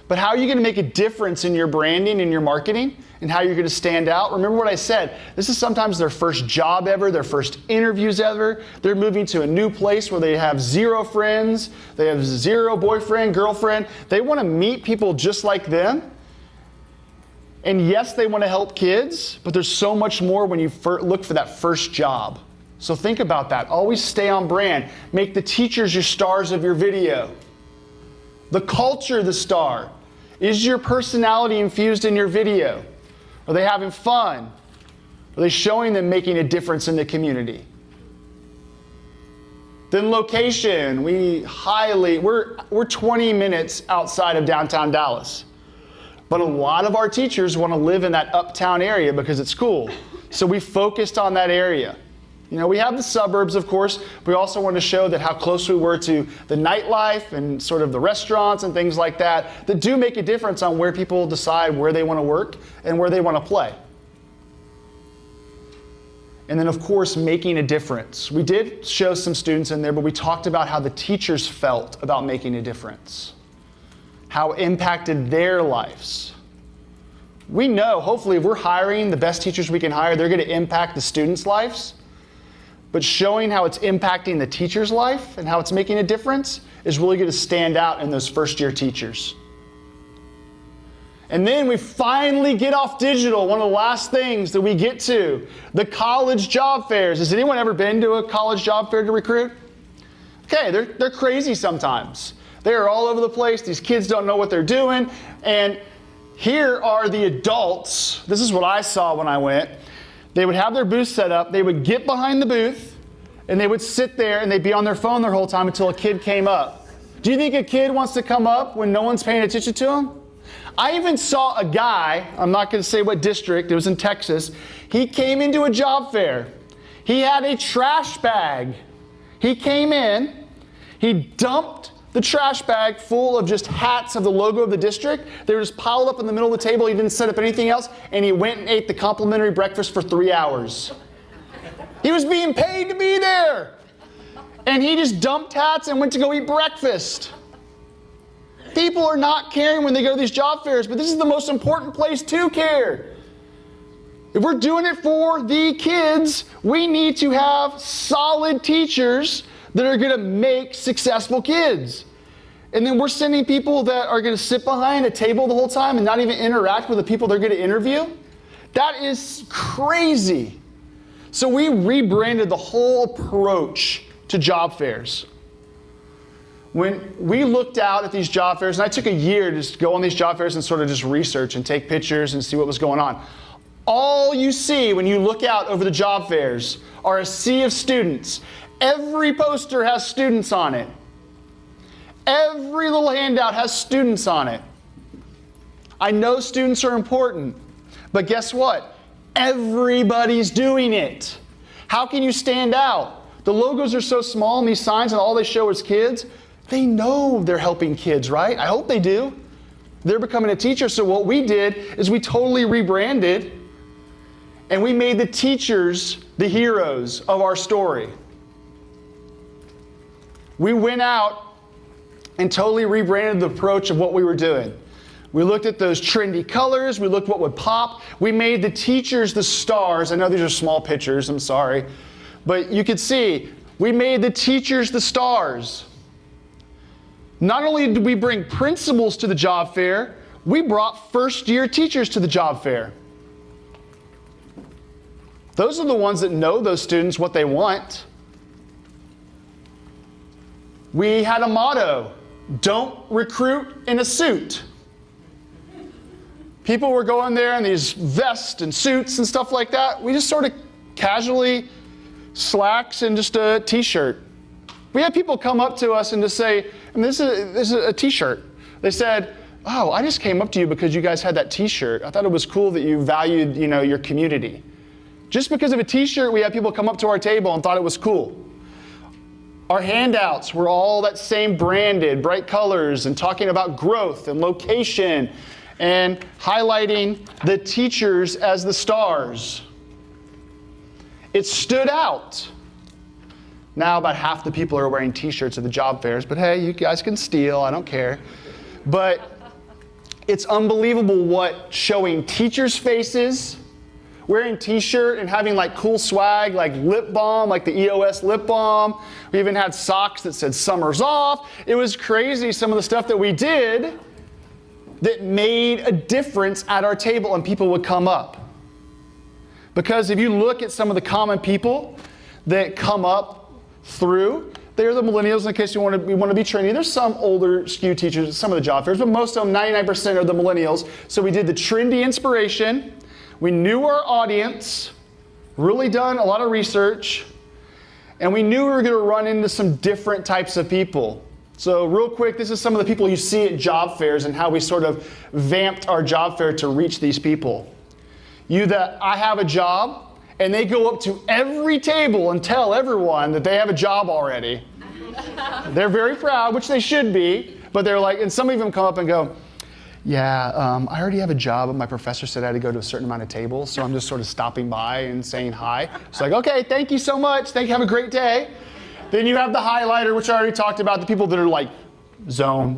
But how are you going to make a difference in your branding and your marketing and how you're going to stand out? Remember what I said. This is sometimes their first job ever, their first interviews ever. They're moving to a new place where they have zero friends. They have zero boyfriend, girlfriend. They want to meet people just like them. And yes, they want to help kids, but there's so much more when you look for that first job. So think about that. Always stay on brand. Make the teachers your stars of your video. The culture the star. Is your personality infused in your video? Are they having fun? Are they showing them making a difference in the community? Then location. We're 20 minutes outside of downtown Dallas. But a lot of our teachers want to live in that uptown area because it's cool. So we focused on that area. We have the suburbs, of course. But we also want to show that how close we were to the nightlife and sort of the restaurants and things like that do make a difference on where people decide where they want to work and where they want to play. And then, of course, making a difference. We did show some students in there, but we talked about how the teachers felt about making a difference, how it impacted their lives. We know, hopefully, if we're hiring the best teachers we can hire, they're going to impact the students' lives. But showing how it's impacting the teacher's life and how it's making a difference is really going to stand out in those first-year teachers. And then we finally get off digital, one of the last things that we get to, the college job fairs. Has anyone ever been to a college job fair to recruit? Okay, they're crazy sometimes. They're all over the place. These kids don't know what they're doing. And here are the adults. This is what I saw when I went. They would have their booth set up. They would get behind the booth, and they would sit there, and they'd be on their phone their whole time until a kid came up. Do you think a kid wants to come up when no one's paying attention to him? I even saw a guy, I'm not going to say what district, it was in Texas. He came into a job fair. He had a trash bag. He came in, he dumped the trash bag full of just hats of the logo of the district. They were just piled up in the middle of the table. He didn't set up anything else, and he went and ate the complimentary breakfast for 3 hours. He was being paid to be there. And he just dumped hats and went to go eat breakfast. People are not caring when they go to these job fairs, but this is the most important place to care. If we're doing it for the kids, we need to have solid teachers that are going to make successful kids. And then we're sending people that are going to sit behind a table the whole time and not even interact with the people they're going to interview. That is crazy. So we rebranded the whole approach to job fairs. When we looked out at these job fairs, and I took a year to just go on these job fairs and sort of just research and take pictures and see what was going on. All you see when you look out over the job fairs are a sea of students. Every poster has students on it. Every little handout has students on it. I know students are important, but guess what? Everybody's doing it. How can you stand out? The logos are so small in these signs and all they show is kids. They know they're helping kids, right? I hope they do. They're becoming a teacher. So what we did is we totally rebranded and we made the teachers the heroes of our story. We went out and totally rebranded the approach of what we were doing. We looked at those trendy colors. We looked what would pop. We made the teachers the stars. I know these are small pictures. I'm sorry. But you could see, we made the teachers the stars. Not only did we bring principals to the job fair, we brought first-year teachers to the job fair. Those are the ones that know those students what they want. We had a motto, don't recruit in a suit. People were going there in these vests and suits and stuff like that. We just sort of casually slacks and just a t-shirt. We had people come up to us and just say, this is a t-shirt. They said, oh, I just came up to you because you guys had that t-shirt. I thought it was cool that you valued, your community. Just because of a t-shirt, we had people come up to our table and thought it was cool. Our handouts were all that same branded, bright colors, and talking about growth and location and highlighting the teachers as the stars. It stood out. Now about half the people are wearing t-shirts at the job fairs, but hey, you guys can steal, I don't care. But it's unbelievable what showing teachers' faces, wearing t-shirt and having like cool swag, like lip balm, like the EOS lip balm. We even had socks that said summer's off. It was crazy some of the stuff that we did that made a difference at our table and people would come up. Because if you look at some of the common people that come up through, they're the millennials, in case you want to be trendy. There's some older SKU teachers at some of the job fairs, but most of them, 99% are the millennials. So we did the trendy inspiration. We knew our audience, really done a lot of research, and we knew we were going to run into some different types of people. So real quick, this is some of the people you see at job fairs and how we sort of vamped our job fair to reach these people. I have a job, and they go up to every table and tell everyone that they have a job already. They're very proud, which they should be, but they're like, and some of them come up and go, yeah, I already have a job, but my professor said I had to go to a certain amount of tables, so I'm just sort of stopping by and saying hi. It's like, okay, thank you so much. Thank you, have a great day. Then you have the highlighter, which I already talked about, the people that are like zone,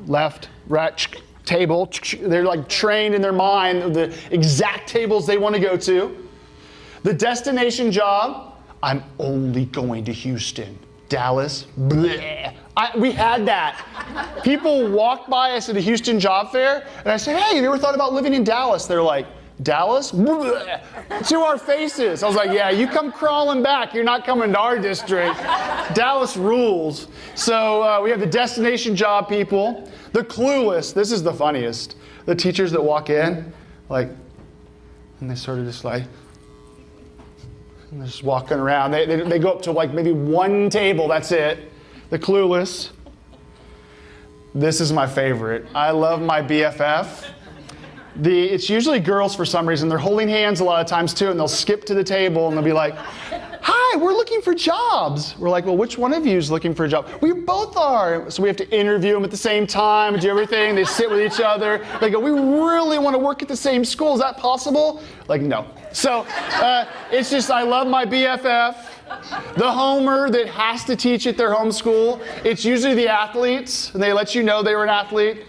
left, right, table. They're like trained in their mind, the exact tables they want to go to. The destination job, I'm only going to Houston. Dallas, bleh. We had that. People walked by us at a Houston job fair, and I said, hey, have you ever thought about living in Dallas? They're like, Dallas? Bleh. To our faces. I was like, yeah, you come crawling back. You're not coming to our district. Dallas rules. So we have the destination job people, the clueless. This is the funniest. The teachers that walk in, like, and they sort of just like, and they're just walking around. They go up to like maybe one table, that's it. The clueless. This is my favorite. I love my BFF. It's usually girls for some reason. They're holding hands a lot of times too, and they'll skip to the table and they'll be like, hi, we're looking for jobs. We're like, well, which one of you is looking for a job? We both are. So we have to interview them at the same time and do everything. They sit with each other. They go, we really want to work at the same school. Is that possible? Like, no. So it's just, I love my BFF. The homer that has to teach at their home school. It's usually the athletes, and they let you know they were an athlete.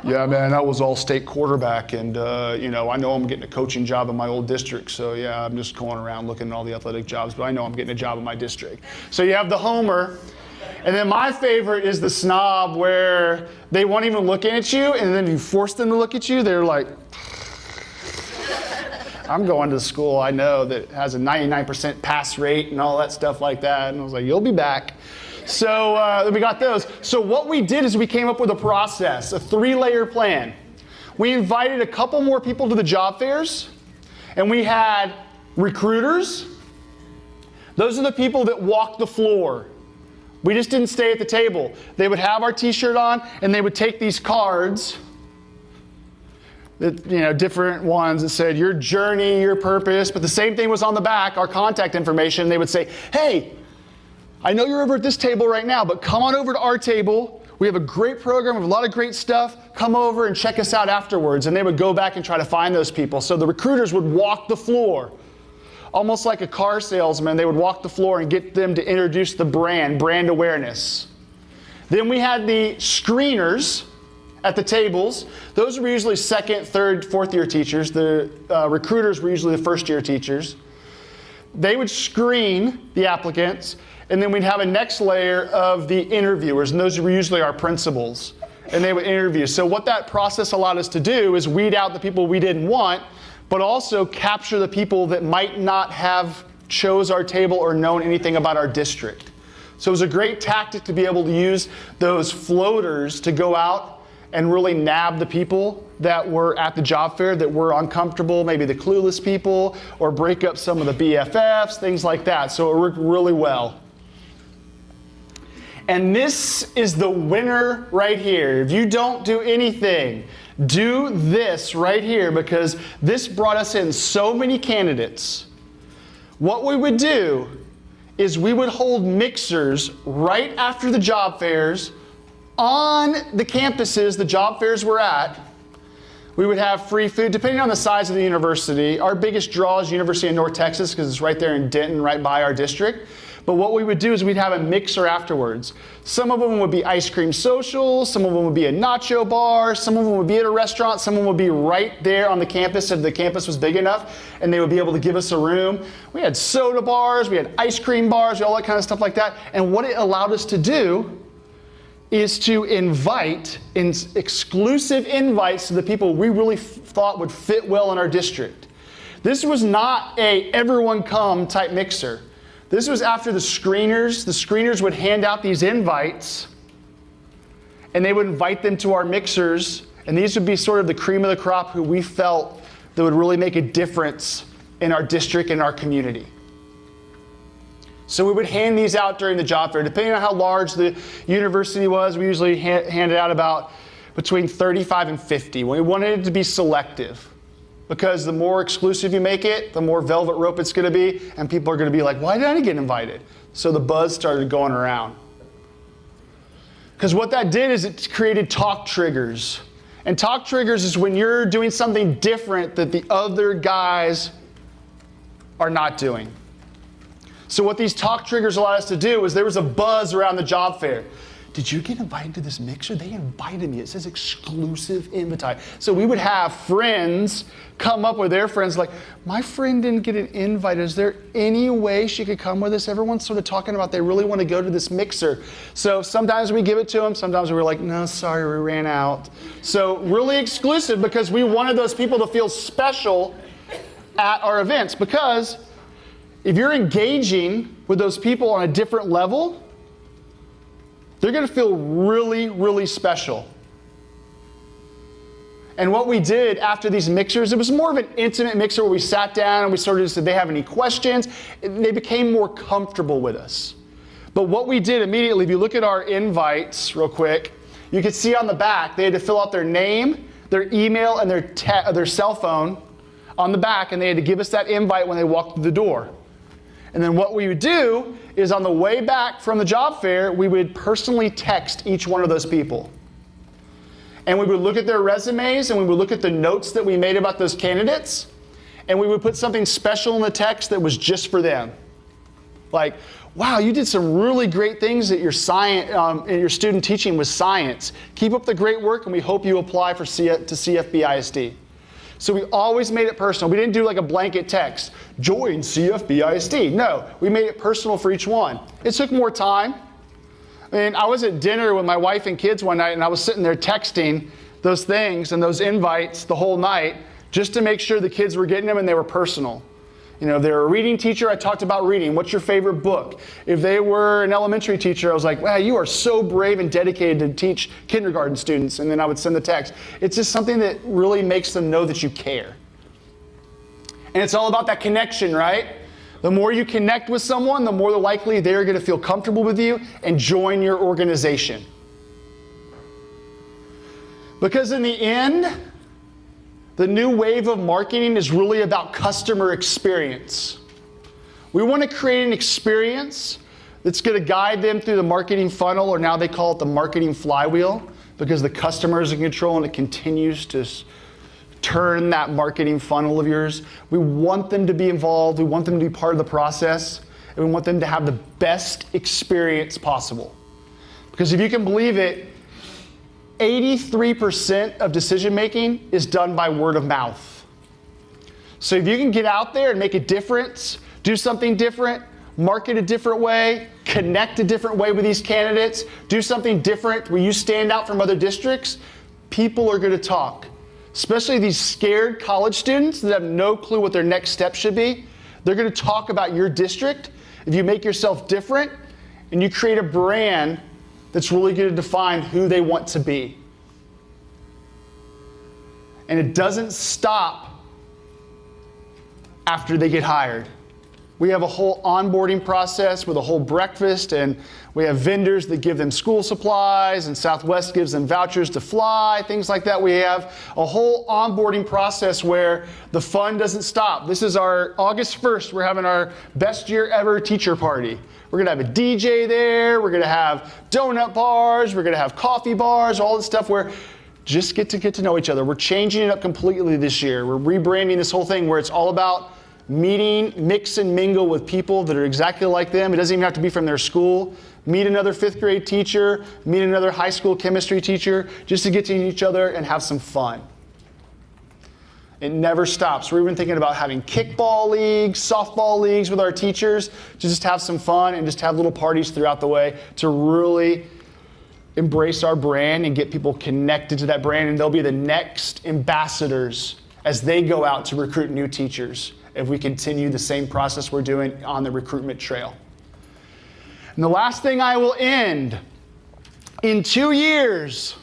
Yeah, man, I was all-state quarterback, and I know I'm getting a coaching job in my old district, so yeah, I'm just going around looking at all the athletic jobs, but I know I'm getting a job in my district. So you have the homer, and then my favorite is the snob, where they won't even look at you, and then you force them to look at you, they're like, I'm going to school I know that has a 99% pass rate and all that stuff like that, and I was like, you'll be back. So we got those. So what we did is we came up with a process, a 3-layer plan. We invited a couple more people to the job fairs, and we had recruiters. Those are the people that walk the floor. We just didn't stay at the table. They would have our t-shirt on, and they would take these cards, that, different ones that said your journey, your purpose, but the same thing was on the back, our contact information. They would say, hey, I know you're over at this table right now, but come on over to our table. We have a great program, we have a lot of great stuff. Come over and check us out afterwards. And they would go back and try to find those people. So the recruiters would walk the floor. Almost like a car salesman, they would walk the floor and get them to introduce the brand awareness. Then we had the screeners at the tables. Those were usually 2nd, 3rd, 4th year teachers. The recruiters were usually the 1st year teachers. They would screen the applicants, and then we'd have a next layer of the interviewers, and those were usually our principals, and they would interview. So what that process allowed us to do is weed out the people we didn't want, but also capture the people that might not have chose our table or known anything about our district. So it was a great tactic to be able to use those floaters to go out and really nab the people that were at the job fair that were uncomfortable, maybe the clueless people, or break up some of the BFFs, things like that. So it worked really well. And this is the winner right here. If you don't do anything, do this right here, because this brought us in so many candidates. What we would do is we would hold mixers right after the job fairs on the campuses the job fairs were at. We would have free food, depending on the size of the university. Our biggest draw is University of North Texas, because it's right there in Denton, right by our district. But what we would do is we'd have a mixer afterwards. Some of them would be ice cream socials, some of them would be a nacho bar, some of them would be at a restaurant, some of them would be right there on the campus if the campus was big enough, and they would be able to give us a room. We had soda bars, we had ice cream bars, all that kind of stuff like that. And what it allowed us to do is to invite exclusive invites to the people we really thought would fit well in our district. This was not a everyone come type mixer. This was after the screeners. The screeners would hand out these invites, and they would invite them to our mixers, and these would be sort of the cream of the crop who we felt that would really make a difference in our district and our community. So we would hand these out during the job fair. Depending on how large the university was, we usually handed out about between 35 and 50. We wanted it to be selective, because the more exclusive you make it, the more velvet rope it's going to be, and people are going to be like, why did I get invited? So the buzz started going around. Because what that did is it created talk triggers. And talk triggers is when you're doing something different that the other guys are not doing. So what these talk triggers allowed us to do is there was a buzz around the job fair. did you get invited to this mixer? They invited me. It says exclusive invite. So we would have friends come up with their friends like, my friend didn't get an invite. Is there any way she could come with us? Everyone's sort of talking about they really want to go to this mixer. So sometimes we give it to them. Sometimes we were like, no, sorry, we ran out. So really exclusive because we wanted those people to feel special at our events. Because if you're engaging with those people on a different level, they're going to feel really, really special. And what we did after these mixers, it was more of an intimate mixer where we sat down and we sort of said, did they have any questions? They became more comfortable with us. But what we did immediately, if you look at our invites real quick, you can see on the back, they had to fill out their name, their email, and their cell phone on the back, and they had to give us that invite when they walked through the door. And then what we would do is on the way back from the job fair, we would personally text each one of those people. And we would look at their resumes and we would look at the notes that we made about those candidates, and we would put something special in the text that was just for them. Like, wow, you did some really great things at your science, in your student teaching with science. Keep up the great work, and we hope you apply to CFBISD. So we always made it personal. We didn't do like a blanket text, join CFBISD. No, we made it personal for each one. It took more time. I mean, I was at dinner with my wife and kids one night, and I was sitting there texting those things and those invites the whole night just to make sure the kids were getting them and they were personal. You know, if they were a reading teacher, I talked about reading. What's your favorite book? If they were an elementary teacher, I was like, wow, you are so brave and dedicated to teach kindergarten students. And then I would send the text. It's just something that really makes them know that you care. And it's all about that connection, right? The more you connect with someone, the more likely they're going to feel comfortable with you and join your organization. Because in the end, the new wave of marketing is really about customer experience. We want to create an experience that's going to guide them through the marketing funnel, or now they call it the marketing flywheel, because the customer is in control and it continues to turn that marketing funnel of yours. We want them to be involved. We want them to be part of the process, and we want them to have the best experience possible. Because if you can believe it, 83% of decision making is done by word of mouth. So if you can get out there and make a difference, do something different, market a different way, connect a different way with these candidates, do something different where you stand out from other districts, people are going to talk. Especially these scared college students that have no clue what their next step should be. They're going to talk about your district if you make yourself different and you create a brand that's really going to define who they want to be. And it doesn't stop after they get hired. We have a whole onboarding process with a whole breakfast, and we have vendors that give them school supplies, and Southwest gives them vouchers to fly, things like that. We have a whole onboarding process where the fun doesn't stop. This is our August 1st. We're having our best year ever teacher party. We're going to have a DJ there. We're going to have donut bars. We're going to have coffee bars, all this stuff where just get to know each other. We're changing it up completely this year. We're rebranding this whole thing where it's all about meeting, mix and mingle with people that are exactly like them. It doesn't even have to be from their school. Meet another 5th grade teacher, meet another high school chemistry teacher, just to get to each other and have some fun. It never stops. We're even thinking about having kickball leagues, softball leagues with our teachers to just have some fun and just have little parties throughout the way to really embrace our brand and get people connected to that brand. And they'll be the next ambassadors as they go out to recruit new teachers if we continue the same process we're doing on the recruitment trail. And the last thing I will end, in 2 years,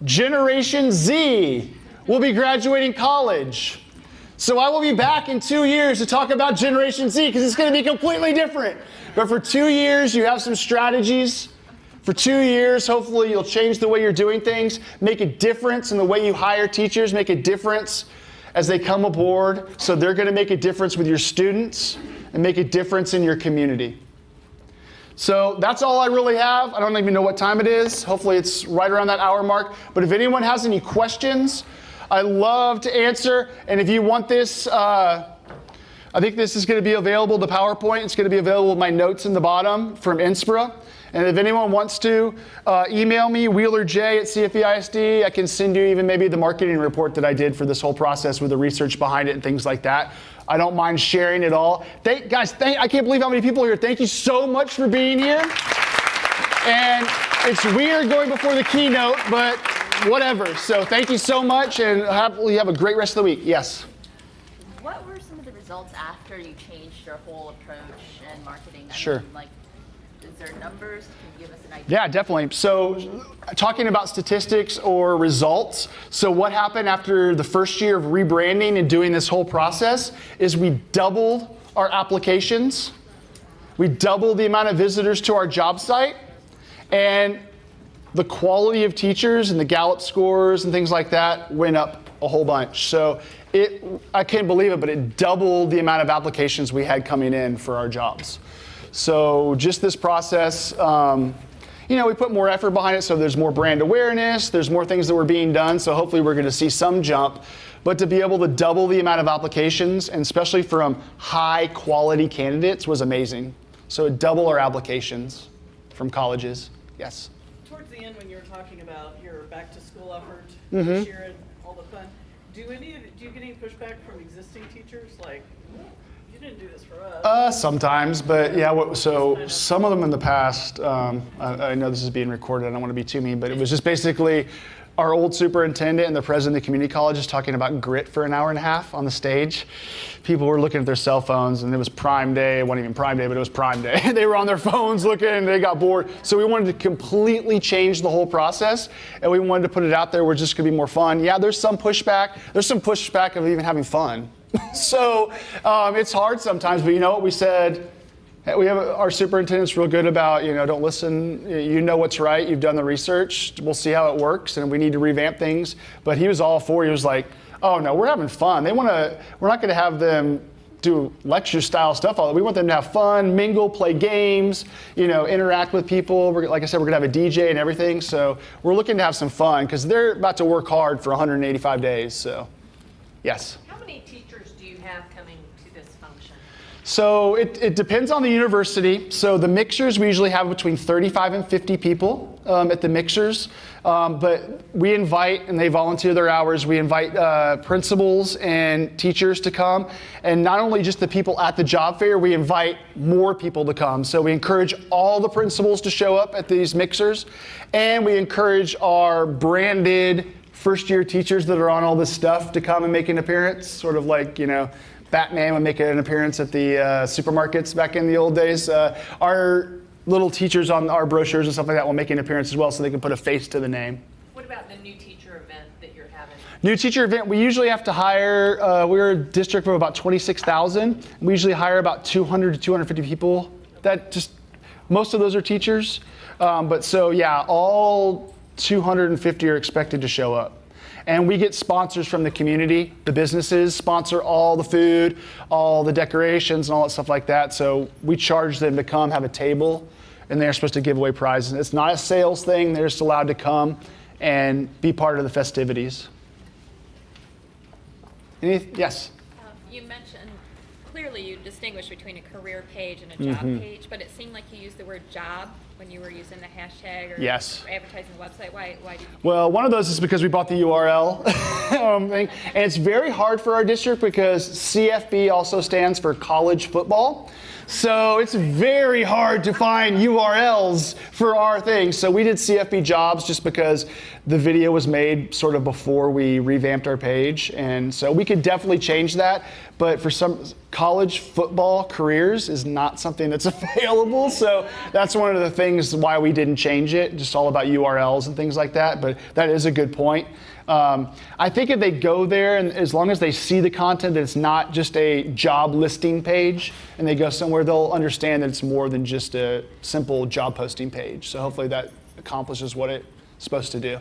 Generation Z will be graduating college. So I will be back in 2 years to talk about Generation Z because it's going to be completely different. But for 2 years, you have some strategies. For 2 years, hopefully you'll change the way you're doing things, make a difference in the way you hire teachers, make a difference as they come aboard. So they're going to make a difference with your students and make a difference in your community. So that's all I really have. I don't even know what time it is. Hopefully it's right around that hour mark. But if anyone has any questions, I love to answer. And if you want this, I think this is going to be available, the PowerPoint. It's going to be available with my notes in the bottom from Inspira. And if anyone wants to email me, wheelerj@CFBISD, I can send you even maybe the marketing report that I did for this whole process with the research behind it and things like that. I don't mind sharing it all. Guys, I can't believe how many people are here. Thank you so much for being here. And it's weird going before the keynote, but whatever. So thank you so much, and hopefully you have a great rest of the week. Yes? What were some of the results after you changed your whole approach and marketing? Sure. Like, is there numbers? Can you give us an idea? Yeah, definitely. So talking about statistics or results, so what happened after the first year of rebranding and doing this whole process is we doubled our applications. We doubled the amount of visitors to our job site, and the quality of teachers and the Gallup scores and things like that went up a whole bunch. So I can't believe it, but it doubled the amount of applications we had coming in for our jobs. So just this process, we put more effort behind it, so there's more brand awareness, there's more things that were being done, so hopefully we're gonna see some jump. But to be able to double the amount of applications, and especially from high quality candidates, was amazing. So double our applications from colleges. Yes? Towards the end, when you were talking about your back to school effort this year and all the fun, do you get any pushback from existing teachers? Like, you didn't do this for us. Sometimes, but yeah, so some of them in the past, I know this is being recorded, I don't want to be too mean, but it was just basically our old superintendent and the president of the community colleges talking about grit for an hour and a half on the stage. People were looking at their cell phones, and it was prime day. It wasn't even prime day, but it was prime day. They were on their phones looking, and they got bored. So we wanted to completely change the whole process, and we wanted to put it out there where it's just going to be more fun. Yeah, there's some pushback. There's some pushback of even having fun. So it's hard sometimes, but you know what we said? We have our superintendent's real good about, don't listen, you know what's right, you've done the research, we'll see how it works, and we need to revamp things. But he was all for it. He was like, oh no, we're having fun. We're not gonna have them do lecture style stuff. We want them to have fun, mingle, play games, interact with people. Like I said, we're gonna have a DJ and everything. So we're looking to have some fun because they're about to work hard for 185 days, so yes. How many teachers do you have coming to this function? So it depends on the university. So the mixers, we usually have between 35 and 50 people at the mixers. But we invite, and they volunteer their hours, we invite principals and teachers to come. And not only just the people at the job fair, we invite more people to come. So we encourage all the principals to show up at these mixers. And we encourage our branded first-year teachers that are on all this stuff to come and make an appearance, sort of like, Batman would make an appearance at the supermarkets back in the old days. Our little teachers on our brochures and stuff like that will make an appearance as well so they can put a face to the name. What about the new teacher event that you're having? New teacher event, we usually have to hire, we're a district of about 26,000. We usually hire about 200 to 250 people. Most of those are teachers. But so yeah, all 250 are expected to show up. And we get sponsors from the community. The businesses sponsor all the food, all the decorations, and all that stuff like that. So we charge them to come have a table, and they're supposed to give away prizes. It's not a sales thing. They're just allowed to come and be part of the festivities. Yes? You mentioned, clearly you distinguish between a career page and a job page, but it seemed like you used the word job when you were using the hashtag or yes. advertising the website. Why did you do Well, one of those is because we bought the URL thing. And it's very hard for our district because CFB also stands for college football. So it's very hard to find URLs for our thing. So we did CFB jobs just because the video was made sort of before we revamped our page. And so we could definitely change that. But for some, college football careers is not something that's available. So that's one of the things why we didn't change it, just all about URLs and things like that. But that is a good point. I think if they go there, and as long as they see the content, that it's not just a job listing page, and they go somewhere, they'll understand that it's more than just a simple job posting page. So hopefully that accomplishes what it's supposed to do.